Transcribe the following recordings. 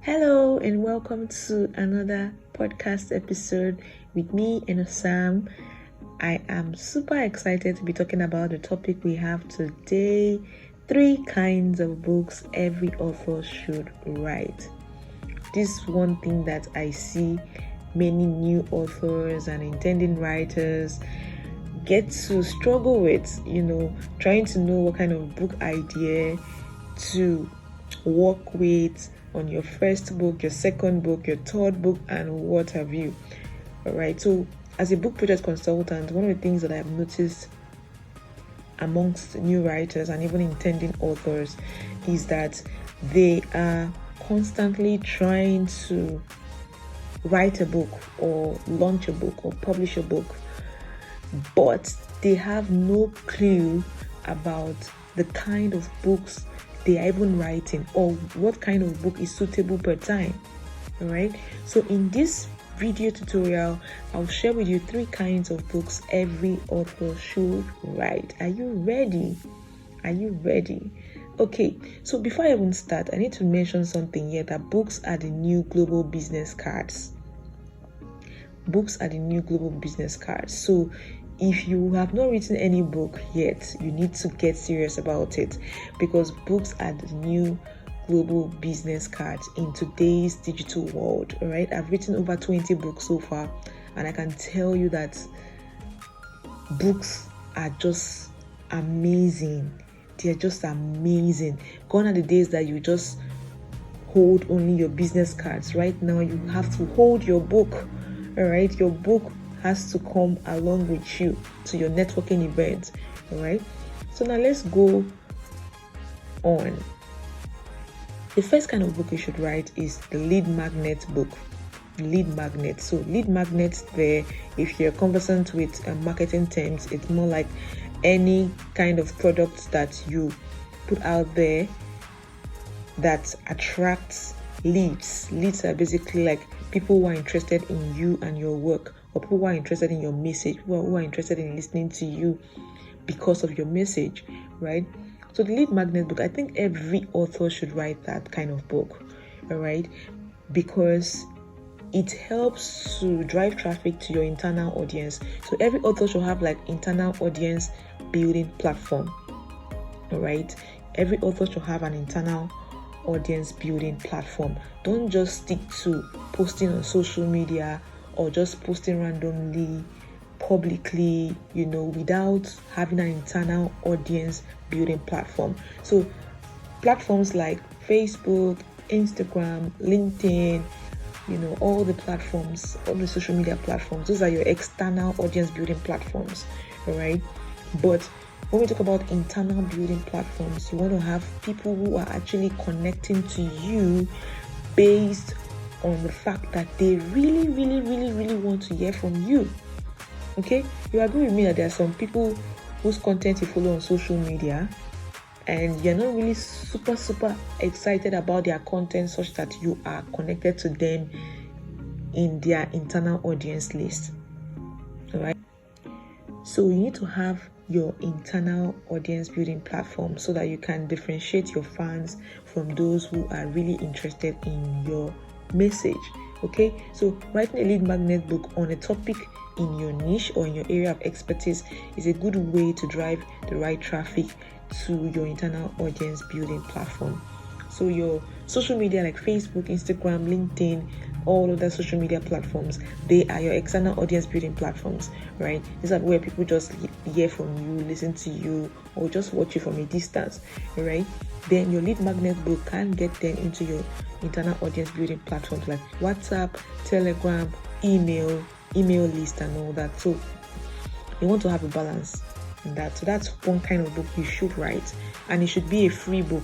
Hello and welcome to another podcast episode with me and Sam. I am super excited to be talking about the topic we have today: 3 kinds of books every author should write. This is one thing that I see many new authors and intending writers get to struggle with, trying to know what kind of book idea to work with on your first book, your second book, your third book, and what have you. All right, so as a book project consultant, one of the things that I've noticed amongst new writers and even intending authors is that they are constantly trying to write a book or launch a book or publish a book, but they have no clue about the kind of books they are even writing or what kind of book is suitable per time. All right, so in this video tutorial, I'll share with you 3 kinds of books every author should write. Are you ready? Okay, so before I even start, I need to mention something here, that books are the new global business cards. So if you have not written any book yet, you need to get serious about it, because books are the new global business cards in today's digital world. All right, I've written over 20 books so far, and I can tell you that books are just amazing. They're just amazing. Gone are the days that you just hold only your business cards. Right now, you have to hold your book. All right, your book has to come along with you to your networking event. All right, so now let's go on. The first kind of book you should write is the lead magnet book. Lead magnet. So lead magnets, there, if you're conversant with marketing terms, it's more like any kind of products that you put out there that attracts leads. Leads are basically like people who are interested in you and your work, or people who are interested in your message, who are interested in listening to you because of your message, right? So the lead magnet book, I think every author should write that kind of book, all right? Because it helps to drive traffic to your internal audience. So every author should have like internal audience building platform, all right? Every author should have an internal audience building platform. Don't just stick to posting on social media or just posting randomly, publicly, without having an internal audience building platform. So platforms like Facebook, Instagram, LinkedIn, all the platforms, all the social media platforms, those are your external audience building platforms, all right? But when we talk about internal building platforms, you want to have people who are actually connecting to you based on the fact that they really, really, really, really want to hear from you. Okay, you agree with me that there are some people whose content you follow on social media and you're not really super excited about their content such that you are connected to them in their internal audience list. All right, so you need to have your internal audience building platform so that you can differentiate your fans from those who are really interested in your message. Okay, so writing a lead magnet book on a topic in your niche or in your area of expertise is a good way to drive the right traffic to your internal audience building platform. So your social media like Facebook, Instagram, LinkedIn, all of the social media platforms, they are your external audience building platforms, right? These are where people just hear from you, listen to you, or just watch you from a distance, right? Then your lead magnet book can get them into your internal audience building platforms like WhatsApp, Telegram, email list, and all that. So you want to have a balance in that. So that's one kind of book you should write, and it should be a free book.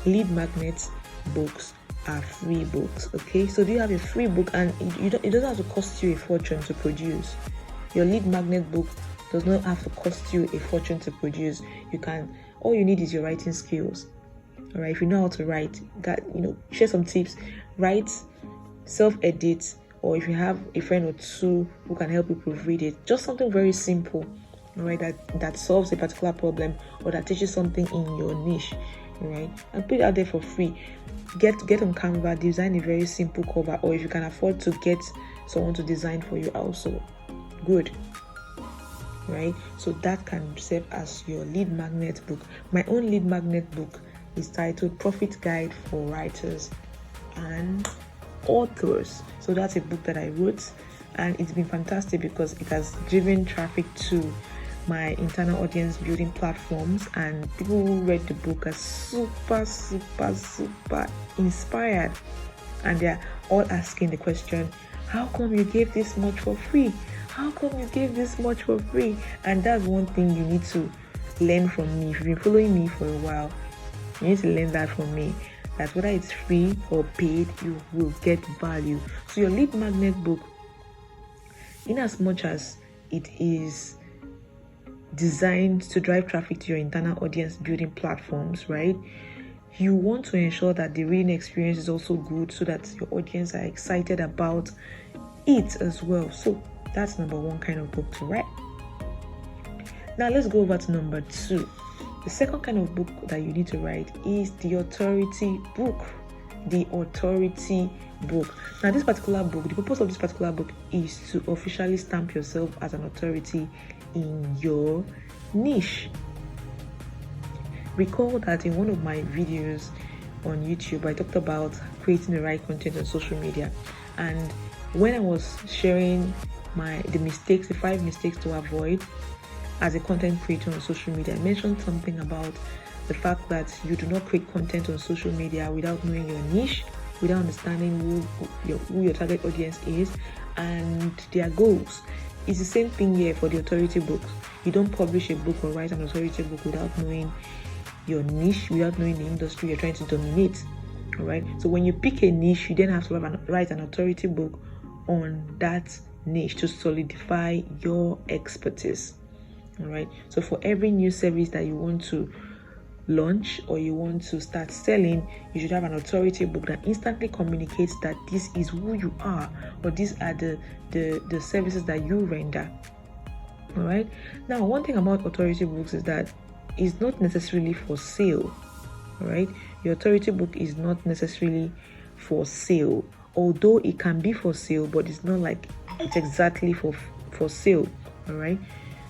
Lead magnet books are free books. Okay, so do you have a free book, and it doesn't have to cost you a fortune to produce. Your lead magnet book does not have to cost you a fortune to produce. All you need is your writing skills. All right, if you know how to write, share some tips, write, self-edit, or if you have a friend or two who can help you proofread it, just something very simple, right, that solves a particular problem or that teaches something in your niche, right? And put it out there for free. Get on Canva, design a very simple cover, or if you can afford to get someone to design for you also, good, right? So that can serve as your lead magnet book. My own lead magnet book is titled Profit Guide for Writers and Authors. So that's a book that I wrote, and it's been fantastic because it has driven traffic to my internal audience building platforms, and people who read the book are super inspired, and they're all asking the question, how come you gave this much for free? How come you gave this much for free? And that's one thing you need to learn from me. If you've been following me for a while, you need to learn that from me, that whether it's free or paid, you will get value. So your lead magnet book, in as much as it is designed to drive traffic to your internal audience building platforms, right? You want to ensure that the reading experience is also good so that your audience are excited about it as well. So that's number one kind of book to write. Now let's go over to number two. The second kind of book that you need to write is the authority book. The authority book. Now this particular book, the purpose of this particular book is to officially stamp yourself as an authority in your niche. Recall that in one of my videos on YouTube, I talked about creating the right content on social media, and when I was sharing the 5 mistakes to avoid as a content creator on social media, I mentioned something about the fact that you do not create content on social media without knowing your niche, without understanding who your target audience is and their goals. It's the same thing here for the authority books. You don't publish a book or write an authority book without knowing your niche, without knowing the industry you're trying to dominate. All right. So when you pick a niche, you then have to write an authority book on that niche to solidify your expertise. All right. So for every new service that you want to launch or you want to start selling, you should have an authority book that instantly communicates that this is who you are, or these are the services that you render. All right. Now, one thing about authority books is that it's not necessarily for sale. All right. Your authority book is not necessarily for sale, although it can be for sale, but it's not like it's exactly for sale. All right.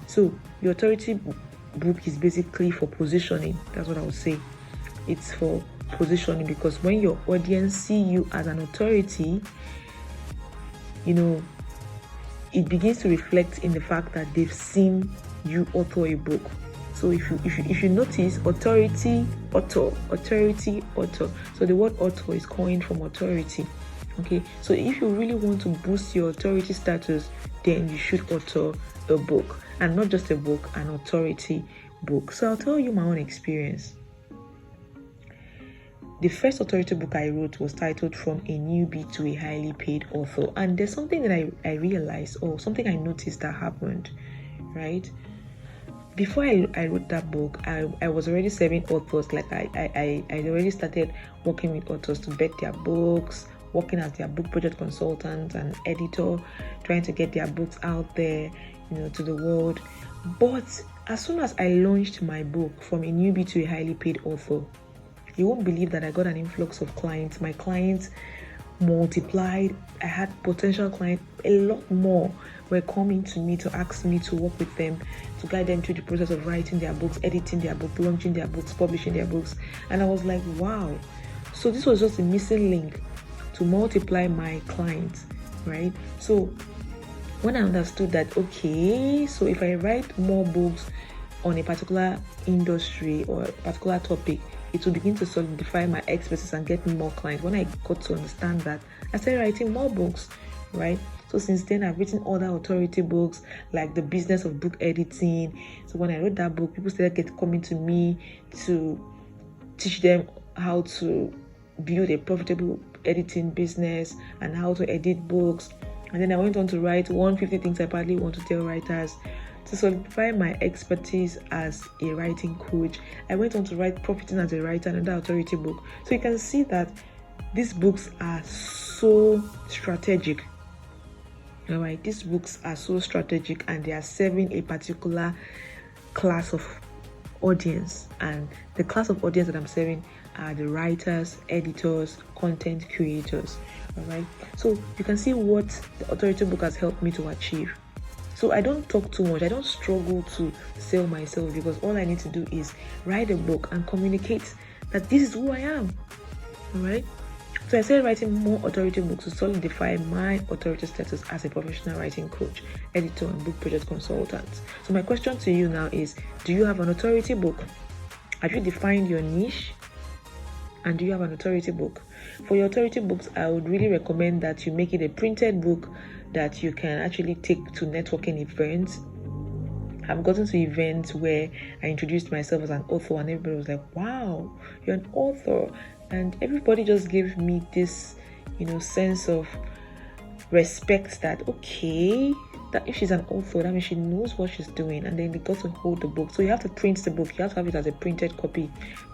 So your authority book is basically for positioning. That's what I would say. It's for positioning, because when your audience see you as an authority, it begins to reflect in the fact that they've seen you author a book. So if you notice, authority, author. So the word author is coined from authority. Okay, so if you really want to boost your authority status, then you should author a book, and not just a book, an authority book. So I'll tell you my own experience. The first authority book I wrote was titled From a Newbie to a Highly Paid Author. And there's something that I realized, or something I noticed that happened, right? Before I wrote that book, I was already serving authors. Like I already started working with authors to vet their books, working as their book project consultant and editor, trying to get their books out there, to the world. But as soon as I launched my book, From a Newbie to a Highly Paid Author, you won't believe that I got an influx of clients. My clients multiplied. I had potential clients, a lot more were coming to me to ask me to work with them, to guide them through the process of writing their books, editing their books, launching their books, publishing their books. And I was like, wow. So this was just a missing link to multiply my clients, right? So when I understood that, okay, so if I write more books on a particular industry or a particular topic, it will begin to solidify my expertise and get me more clients. When I got to understand that, I started writing more books, right? So since then, I've written other authority books like The Business of Book Editing. So when I wrote that book, people started coming to me to teach them how to build a profitable editing business and how to edit books. And then I went on to write 150 Things I Badly Want to Tell Writers. To solidify my expertise as a writing coach, I went on to write Profiting as a Writer, another authority book. So you can see that these books are so strategic. All right, these books are so strategic, and they are serving a particular class of audience, and the class of audience that I'm serving are the writers, editors, content creators. All right, so you can see what the authority book has helped me to achieve. So I don't talk too much. I don't struggle to sell myself, because all I need to do is write a book and communicate that this is who I am. All right. So I started writing more authority books to solidify my authority status as a professional writing coach, editor, and book project consultant. So my question to you now is, do you have an authority book? Have you defined your niche? And do you have an authority book? For your authority books, I would really recommend that you make it a printed book that you can actually take to networking events. I've gotten to events where I introduced myself as an author, and everybody was like, wow, you're an author. And everybody just gave me this, sense of respect that, okay, that if she's an author, that means she knows what she's doing. And then they got to hold the book. So you have to print the book. You have to have it as a printed copy,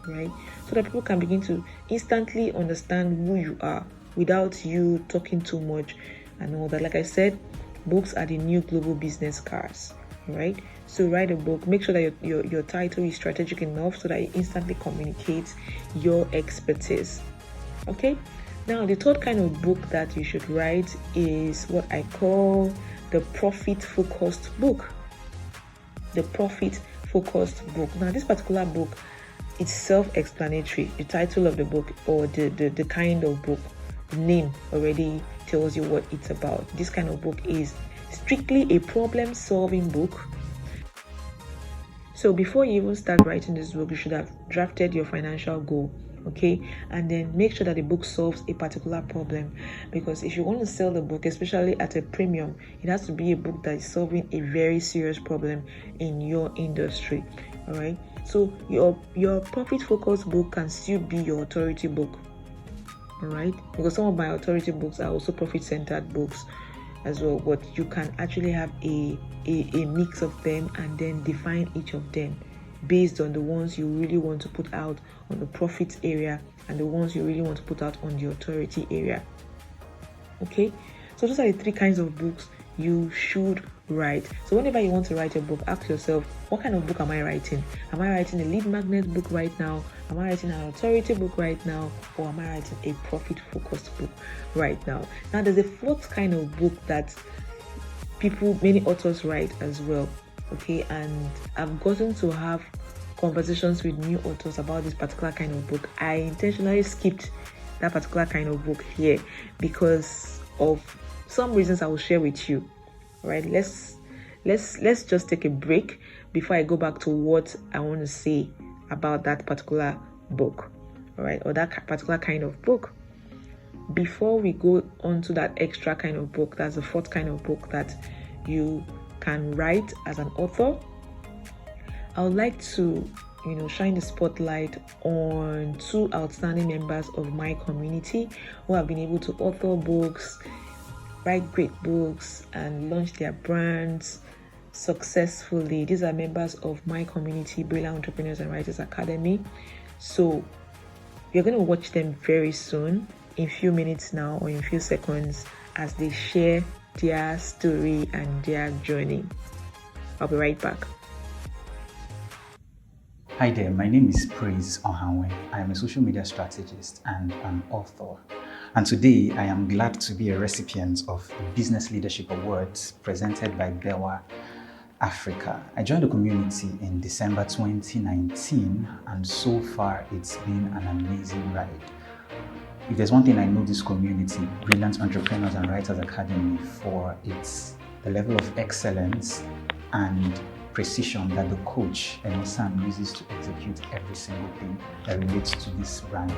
right? So that people can begin to instantly understand who you are without you talking too much and all that. Like I said, books are the new global business cards, right? So write a book. Make sure that your title is strategic enough so that it instantly communicates your expertise. Okay? Now, the third kind of book that you should write is what I call the profit-focused book. The profit-focused book. Now, this particular book, it's self-explanatory. The title of the book, or the kind of book, the name already tells you what it's about. This kind of book is strictly a problem-solving book. So before you even start writing this book, you should have drafted your financial goal, okay? And then make sure that the book solves a particular problem. Because if you want to sell the book, especially at a premium, it has to be a book that is solving a very serious problem in your industry, all right? So your profit-focused book can still be your authority book, all right? Because some of my authority books are also profit-centered books as well, but you can actually have a mix of them and then define each of them based on the ones you really want to put out on the profit area and the ones you really want to put out on the authority area. Okay, so those are the three kinds of books you should write. So whenever you want to write a book, ask yourself, what kind of book am I writing? Am I writing a lead magnet book right now? Am I writing an authority book right now? Or am I writing a profit-focused book right now? Now, there's a fourth kind of book that many authors write as well, okay? And I've gotten to have conversations with new authors about this particular kind of book. I intentionally skipped that particular kind of book here because of some reasons I will share with you. All right, let's just take a break before I go back to what I want to say about that particular book, all right, or that particular kind of book. Before we go on to that extra kind of book, that's the fourth kind of book that you can write as an author, I would like to shine the spotlight on two outstanding members of my community who have been able to author books, write great books, and launch their brands successfully. These are members of my community, Brilliant Entrepreneurs and Writers Academy. So you're going to watch them very soon, in a few minutes now or in a few seconds, as they share their story and their journey. I'll be right back. Hi there, my name is 𝗁𝗂𝗏𝗏. I am a social media strategist and an author. And today I am glad to be a recipient of the Business Leadership Awards presented by 𝗹𝗏 Africa. I joined the community in December 2019, and so far it's been an amazing ride. If there's one thing I know this community, Brilliant Entrepreneurs and Writers Academy, for, it's the level of excellence and precision that the coach Sam uses to execute every single thing that relates to this brand.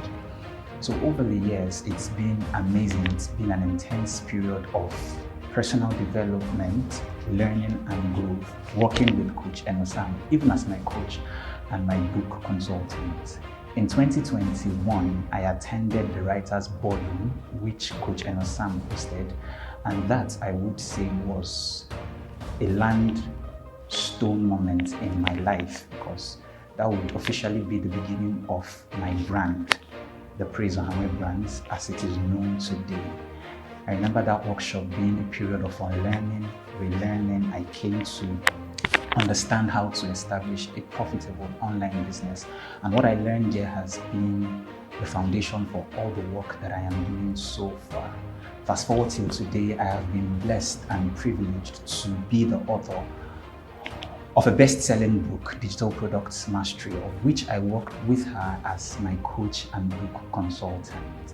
So over the years, it's been amazing. It's been an intense period of personal development, learning and growth, working with Coach Sam, even as my coach and my book consultant. In 2021, I attended the Writers Boardroom, which Coach Sam hosted, and that, I would say, was a landstone moment in my life, because that would officially be the beginning of my brand, the 𝗂𝗁𝗏𝗏 brands as it is known today. I remember that workshop being a period of unlearning, relearning. I came to understand how to establish a profitable online business. And what I learned there has been the foundation for all the work that I am doing so far. Fast forward till today, I have been blessed and privileged to be the author of a best-selling book, Digital Products Mastery, of which I worked with her as my coach and book consultant.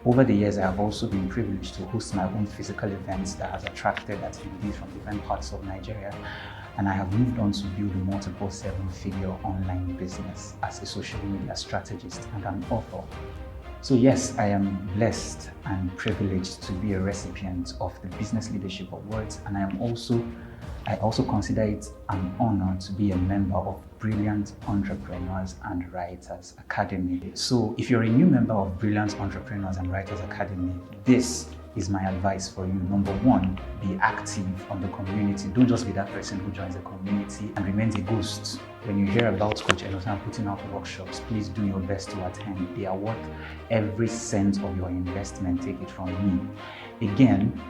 Over the years, I have also been privileged to host my own physical events that has attracted attendees from different parts of Nigeria, and I have moved on to build a multiple seven-figure online business as a social media strategist and an author. So yes, I am blessed and privileged to be a recipient of the Business Leadership Awards, and I also consider it an honor to be a member of Brilliant Entrepreneurs and Writers Academy. So if you're a new member of Brilliant Entrepreneurs and Writers Academy, this is my advice for you. Number one, be active on the community. Don't just be that person who joins the community and remains a ghost. When you hear about 𝗁𝗂𝗏 putting out workshops, please do your best to attend. They are worth every cent of your investment. Take it from me. Again,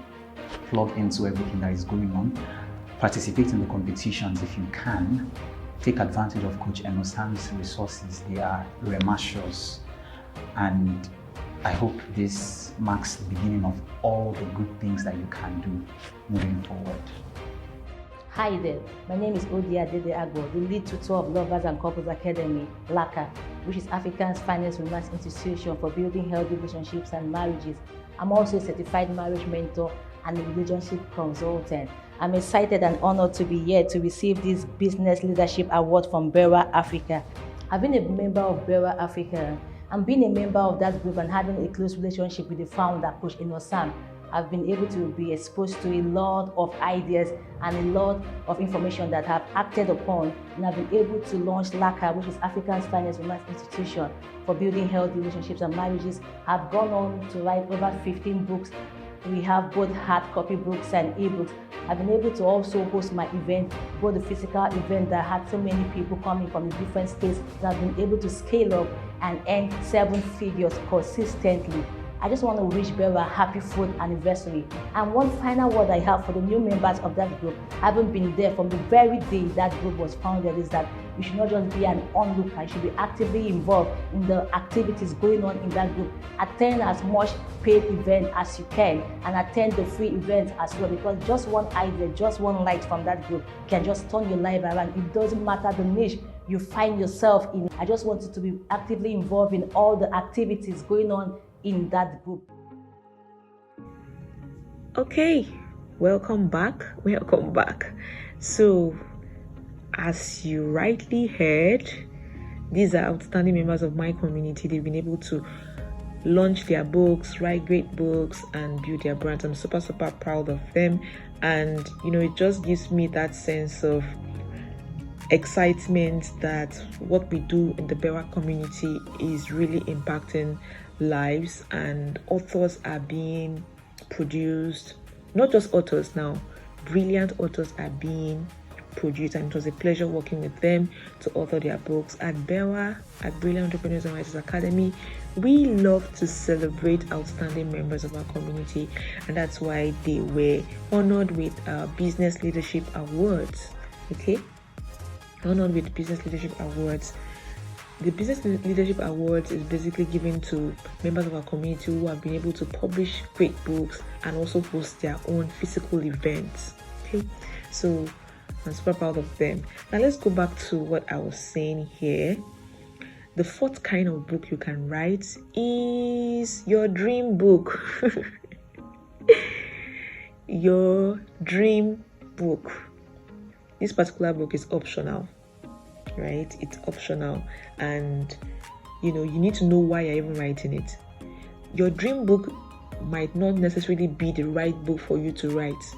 plug into everything that is going on. Participate in the competitions if you can. Take advantage of 𝗁𝗂𝗏's resources. They are remarkable. And I hope this marks the beginning of all the good things that you can do moving forward. Hi there, my name is 𝗀𝗏𝗥𝗬, the lead tutor of Lovers and Couples Academy, 𝗪𝗂𝗏, which is Africa's finest romance institution for building healthy relationships and marriages. I'm also a certified marriage mentor and a relationship consultant. I'm excited and honored to be here to receive this Business Leadership Award from 𝗪𝗏 Africa. I've been a member of 𝗪𝗏 Africa, and being a member of that group and having a close relationship with the founder, Coach Inosam, I've been able to be exposed to a lot of ideas and a lot of information that I've acted upon, and I've been able to launch 𝗪𝗂𝗏, which is Africa's finest romance institution for building healthy relationships and marriages. I've gone on to write over 15 books. We have both hard copy books and ebooks. I've been able to also host my event, both the physical event that had so many people coming from the different states, that I've been able to scale up and earn 7 figures consistently. I just want to wish 𝗪𝗏 a happy 4th anniversary. And one final word I have for the new members of that group, having been there from the very day that group was founded, is that you should not just be an onlooker, you should be actively involved in the activities going on in that group. Attend as much paid event as you can, and attend the free events as well, because just one idea, just one light from that group can just turn your life around. It doesn't matter the niche you find yourself in. I just want you to be actively involved in all the activities going on in that group. Okay, welcome back. So as you rightly heard, these are outstanding members of my community. They've been able to launch their books, write great books, and build their brands. I'm super proud of them, and it just gives me that sense of excitement that what we do in the 𝗪𝗏 community is really impacting lives, and authors are being produced. Not just authors now, brilliant authors are being produced, and it was a pleasure working with them to author their books. At 𝗪𝗏, at Brilliant Entrepreneurs and Writers Academy, we love to celebrate outstanding members of our community, and that's why they were honored with our Business Leadership Awards. Okay, honored with Business Leadership Awards. The Business Leadership Awards is basically given to members of our community who have been able to publish great books and also host their own physical events. Okay, so I'm super proud of them. Now let's go back to what I was saying here. The 4th kind of book you can write is your dream book. Your dream book. This particular book is optional, right? It's optional, and you need to know why you're even writing it. Your dream book might not necessarily be the right book for you to write.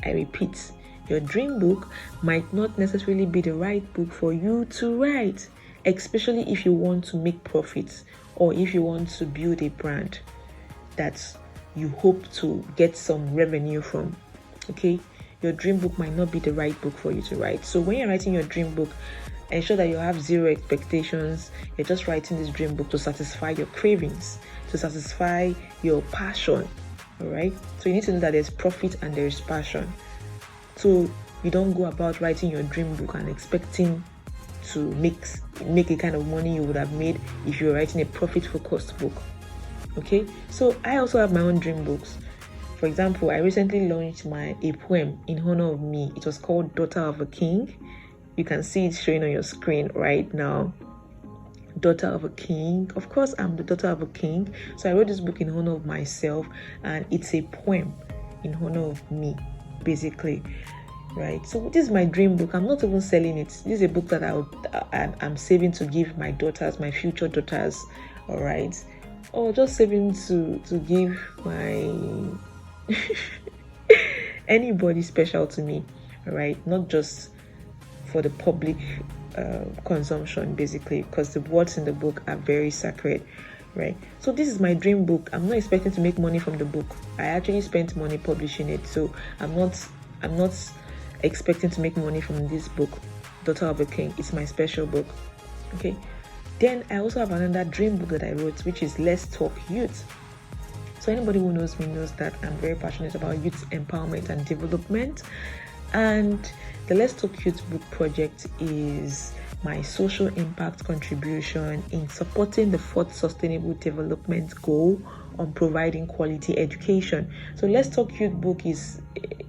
I repeat, your dream book might not necessarily be the right book for you to write, especially if you want to make profits or if you want to build a brand that you hope to get some revenue from. Okay, your dream book might not be the right book for you to write. So when you're writing your dream book, ensure that you have zero expectations. You're just writing this dream book to satisfy your cravings, to satisfy your passion. All right, so you need to know that there's profit and there is passion. So you don't go about writing your dream book and expecting to make a kind of money you would have made if you were writing a profit-focused book. Okay, so I also have my own dream books. For example, I recently launched a poem in honor of me. It was called Daughter of a King. You can see it showing on your screen right now. Daughter of a King. Of course, I'm the daughter of a king. So I wrote this book in honor of myself, and it's a poem in honor of me, basically. Right, so this is my dream book. I'm not even selling it. This is a book that I'm saving to give my daughters, my future daughters. All right, or just saving to give my anybody special to me. All right, not just for the public consumption, basically, because the words in the book are very sacred. Right, so this is my dream book. I'm not expecting to make money from the book. I actually spent money publishing it, so I'm not expecting to make money from this book, Daughter of a King. It's my special book. Okay, then I also have another dream book that I wrote, which is Let's Talk Youth. So anybody who knows me knows that I'm very passionate about youth empowerment and development, and the Let's Talk Youth book project is my social impact contribution in supporting the 4th Sustainable Development Goal on providing quality education. So Let's Talk Youth book is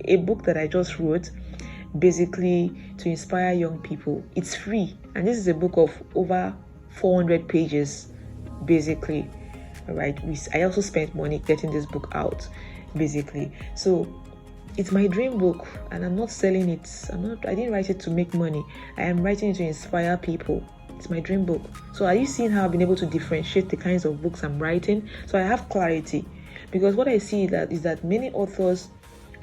a book that I just wrote, basically to inspire young people. It's free, and this is a book of over 400 pages, basically. All right, I also spent money getting this book out, basically. So it's my dream book, and I'm not selling it. I didn't write it to make money. I am writing it to inspire people. It's my dream book. So are you seeing how I've been able to differentiate the kinds of books I'm writing? So I have clarity, because what I see is that many authors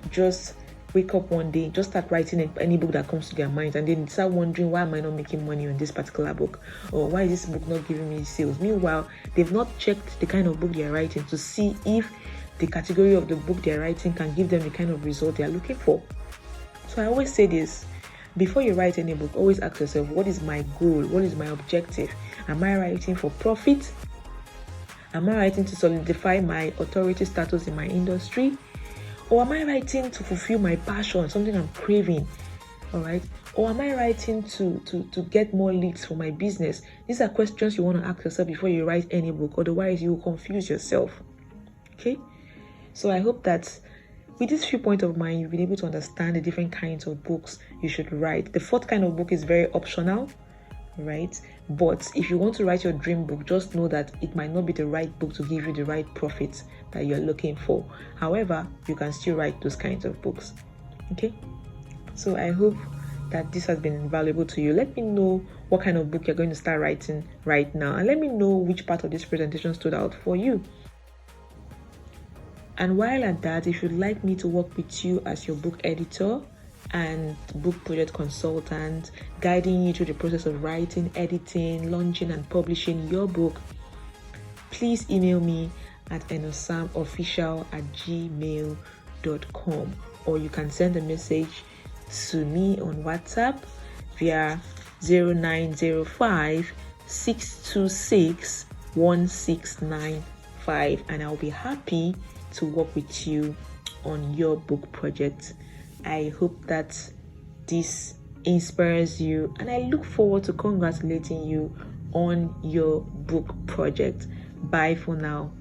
just wake up one day, just start writing any book that comes to their mind, and then start wondering, why am I not making money on this particular book, or why is this book not giving me sales? Meanwhile, they've not checked the kind of book they're writing to see if the category of the book they're writing can give them the kind of result they're looking for. So I always say this: before you write any book, always ask yourself, what is my goal? What is my objective? Am I writing for profit? Am I writing to solidify my authority status in my industry? Or am I writing to fulfill my passion, something I'm craving? All right? Or am I writing to get more leads for my business? These are questions you want to ask yourself before you write any book. Otherwise, you will confuse yourself. Okay? So I hope that with this few points of mine, you've been able to understand the different kinds of books you should write. The 4th kind of book is very optional, right? But if you want to write your dream book, just know that it might not be the right book to give you the right profit that you're looking for. However, you can still write those kinds of books. Okay, so I hope that this has been invaluable to you. Let me know what kind of book you're going to start writing right now, and let me know which part of this presentation stood out for you. And while at that, if you'd like me to work with you as your book editor and book project consultant, guiding you through the process of writing, editing, launching, and publishing your book, please email me at enosamofficial@gmail.com, or you can send a message to me on WhatsApp via 0905-626-1695, and I'll be happy to work with you on your book project. I hope that this inspires you, and I look forward to congratulating you on your book project. Bye for now.